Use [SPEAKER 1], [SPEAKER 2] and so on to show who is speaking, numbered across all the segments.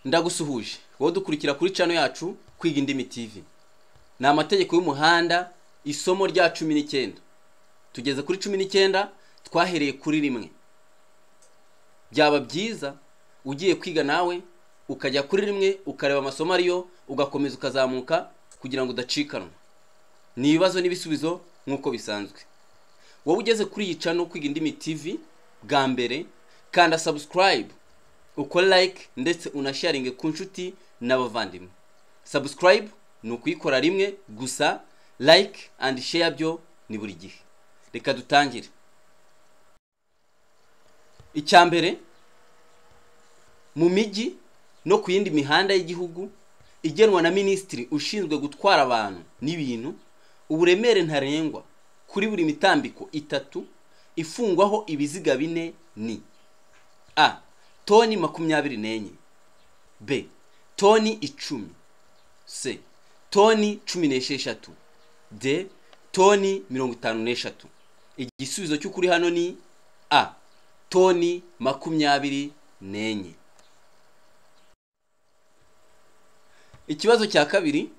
[SPEAKER 1] Ndagusuhuje wowe dukurikira kuri channel yacu Kwiga Indimi TV. Ni amategeko y'umuhanda isomo rya 19. Tugeze kuri 19 twahereye kuri rimwe. Byaba byiza ugiye kwiga nawe ukajya kuri rimwe ukareba amasomo ariyo ugakomeza ukazamuka kugira ngo udacikanwa. Ni ibibazo n'ibisubizo nkuko bisanzwe. Wowe ugeze kuri iyi channel Kwiga Indimi TV bwa mbere kanda subscribe, ukora like ndetse unasharinge ku nshuti n'abavandimwe. Subscribe ni ukuyikora rimwe gusa, like and share byo ni buri gihe. Reka dutangire. Icyambere, mu migi no ku yindi mihanda y'igihugu igenwa na Minisitiri ushinzwe gutwara abantu n'ibintu, uburemere ntarengwa kuri buri mitambiko itatu ifungwaho ibiziga 4 ni: A. Toni 24, B. Toni 10, C. Toni 16, D. Toni 53. Igisubizo cy'ukuri hano ni A. Toni 24. Ikibazo cya kabiri,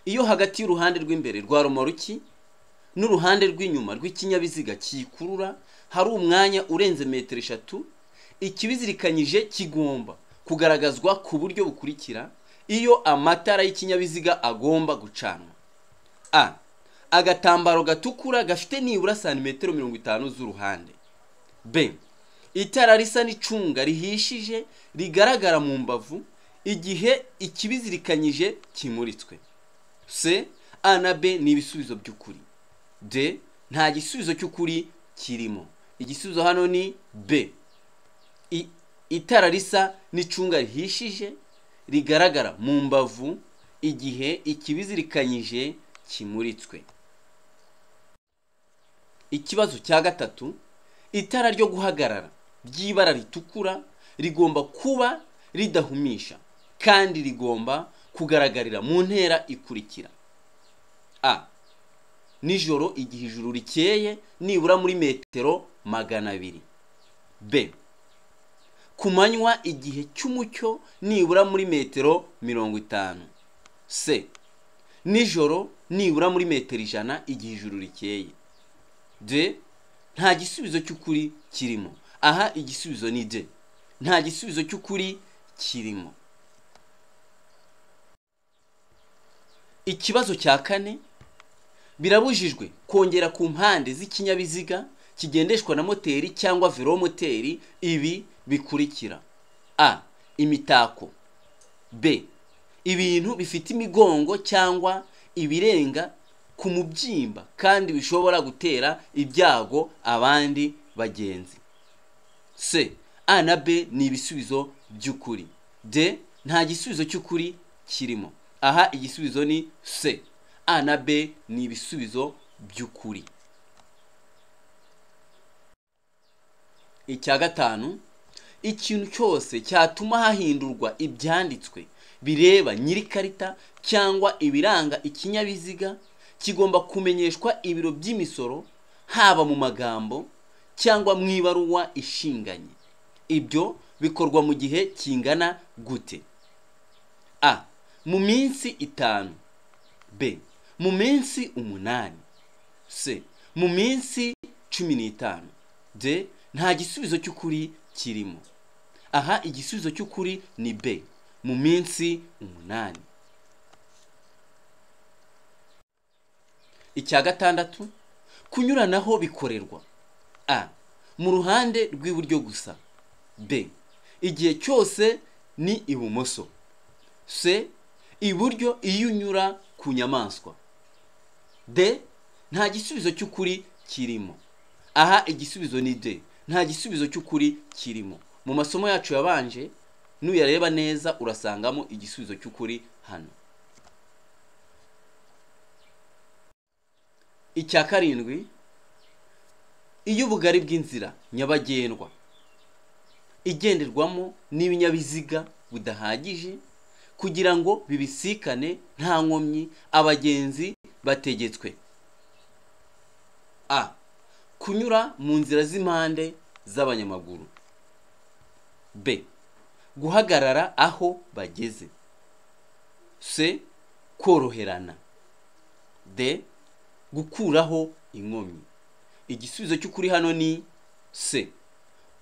[SPEAKER 1] iyo hagati y'uruhande rw'imbere rwa romoruki n'uruhande rw'inyuma rw'ikinyabiziga kikurura hari umwanya urenze metero 3, ikibizirikanyije kigomba kugaragazwa ku buryo bukurikira iyo amatara y'ikinyabiziga agomba gucanwa: A. Agatambaro gatukura gafite nibura santimetero 50 z'uruhande. B. Itara risa n'icunga rihishije rigaragara mu mbavu igihe ikibizirikanyije kimuritswe. C. A na B ni ibisubizo by'ukuri. D. Nta gisubizo cy'ukuri kirimo. Igisubizo hano ni B. Itara risa n'icunga rihishije rigaragara mu mbavu igihe ikibizirikanyije kimuritswe. Ikibazo cya gatatu, itara ryo guhagarara ry'ibara ritukura rigomba kuba ridahumisha kandi rigomba kugaragarira mu ntera ikurikira: A. Nijoro igihe ijuru rikeye nibura muri metero 200. B. Ku manywa igihe cy'umucyo nibura muri metero 50. C. Nijoro nibura muri metero 100 igihe ijuru rikeye. D. Nta gisubizo cy'ukuri kirimo. Aha igisubizo ni D. Nta gisubizo cy'ukuri kirimo. Ikibazo cya kane, birabujijwe kongera ku mpande z'ikinyabiziga kigendeshwa na moteri cyangwa velomoteri ibi bikurikira: A. Imitako. B. Ibintu bifite imigongo cyangwa ibirenga ku mubyimba kandi bishobora gutera ibyago abandi bagenzi. C. A na B ni ibisubizo by'ukuri. D. Nta gisubizo cy'ukuri kirimo. Aha igisubizo ni C. A na B ni ibisubizo by'ukuri. Icya gatanu, ikintu cyose cyatuma hahindurwa ibyanditswe bireba nyirikarita cyangwa ibiranga ikinyabiziga kigomba kumenyeshwa ibiro by'imisoro, haba mu magambo cyangwa mu ibaruwa ishinganye. Ibyo bikorwa mu gihe kingana gute? A. Mu minsi 5. B. Mu minsi 8. C. Mu minsi 15. D. Nta gisubizo cy'ukuri kirimo. Aha igisubizo cy'ukuri ni B. Mu minsi 8. Icya gatandatu, kunyuranaho bikorerwa: A. Mu ruhande rw'iburyo gusa. B. Igihe cyose ni ibumoso. C. Iburyo iyo unyura ku nyamaswa. D. Nta gisubizo cy'ukuri kirimo. Aha igisubizo ni D. Nta gisubizo cy'ukuri kirimo. Mu masomo yacu yabanje nuyareba neza urasangamo igisubizo cy'ukuri hano. Icya karindwi, iyo ubugari bw'inzira nyabagendwa igenderwamo n'ibinyabiziga budahagije kugira ngo bibisikane nta nkomyi, abagenzi bategetswe: A. Kunyura mu nzira z'impande z'abanyamaguru. B. guhagarara aho bageze. C. Koroherana. D. Gukuraho inkomyi. Igisubizo cy'ukuri hano ni C.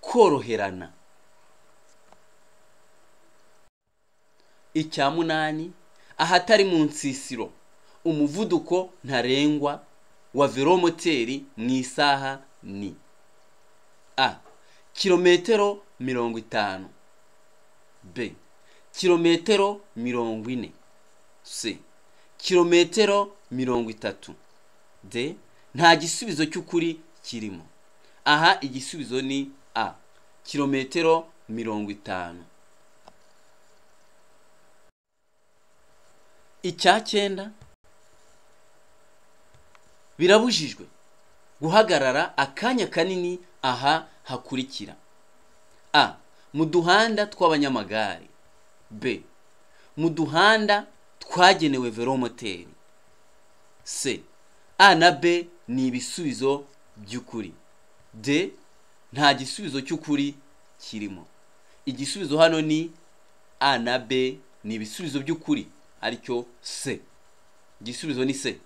[SPEAKER 1] Koroherana. Icya munani, ahatari mu nsisiro umuvuduko ntarengwa wa velomoteri mu isaha ni A. Kilometero 50. B. Kilometero 40. C. Kilometero 30. D. Nta gisubizo cy'ukuri kirimo. Aha igisubizo ni A. Kilometero 50. Icya cyenda, birabujijwe guhagarara akanya kanini aha hakurikira. A. Mu duhanda tw'abanyamagare. B. Mu duhanda twagenewe velomoteri. C. A na B ni ibisubizo by'ukuri. D. Nta gisubizo cy'ukuri kirimo. Igisubizo hano ni A na B ni ibisubizo by'ukuri, aricyo C. Igisubizo ni C.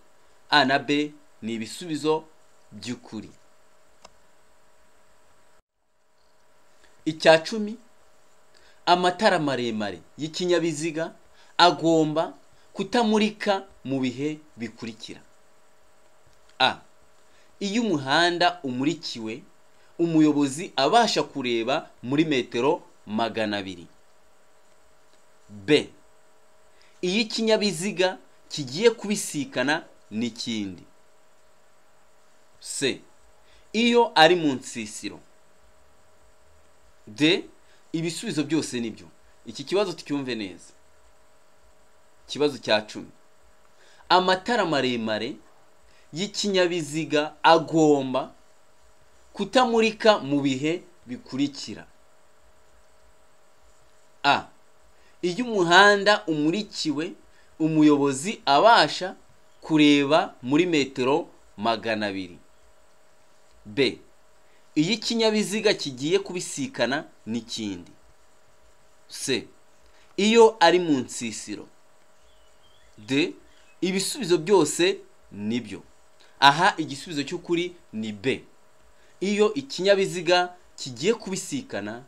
[SPEAKER 1] A na B ni ibisubizo by'ukuri. Icya cumi, amatara maremare y'ikinyabiziga agomba kutamurika mu bihe bikurikira. A. Iyo umuhanda umurikiwe umuyobozi abasha kureba muri metero 200. B. Iyo ikinyabiziga kigiye kubisikana n'ikindi. C. Iyo ari mu nsisiro. D. Ibisubizo byose nibyo. Iki kibazo tucyumve neza. Kibazo cya 10. Amatara maremare y'ikinyabiziga agomba kutamurika mu bihe bikurikira. A. Iyo umuhanda umurikiwe umuyobozi abasha kureba muri metero 200. B. Iyo ikinyabiziga kigiye kubisikana n'ikindi. C. Iyo ari mu nsisiro. D. Ibisubizo byose nibyo. Aha igisubizo cy'ukuri ni B. Iyo ikinyabiziga kigiye kubisikana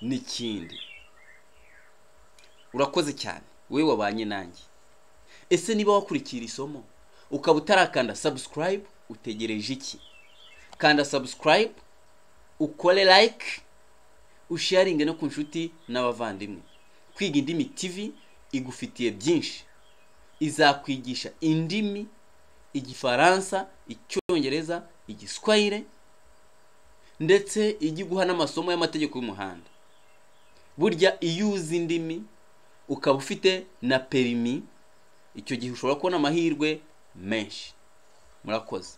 [SPEAKER 1] n'ikindi. Urakoze cyane wewe wabanye nanjye. Ese niba wakurikira isomo ukaba utarakanda subscribe, utegereje iki? Kanda subscribe, ukore like, usharinge no ku nshuti n'abavandimwe. Kwiga Indimi TV igufitiye byinshi. Izakwigisha indimi, Igifaransa, Icyongereza, Igiswahili, ndetse igiguha n'amasomo y'amategeko y'umuhanda. Burya iyo uzi indimi ukaba ufite na perimi, icyo gihe ushobora kubona amahirwe menshi. Murakoze.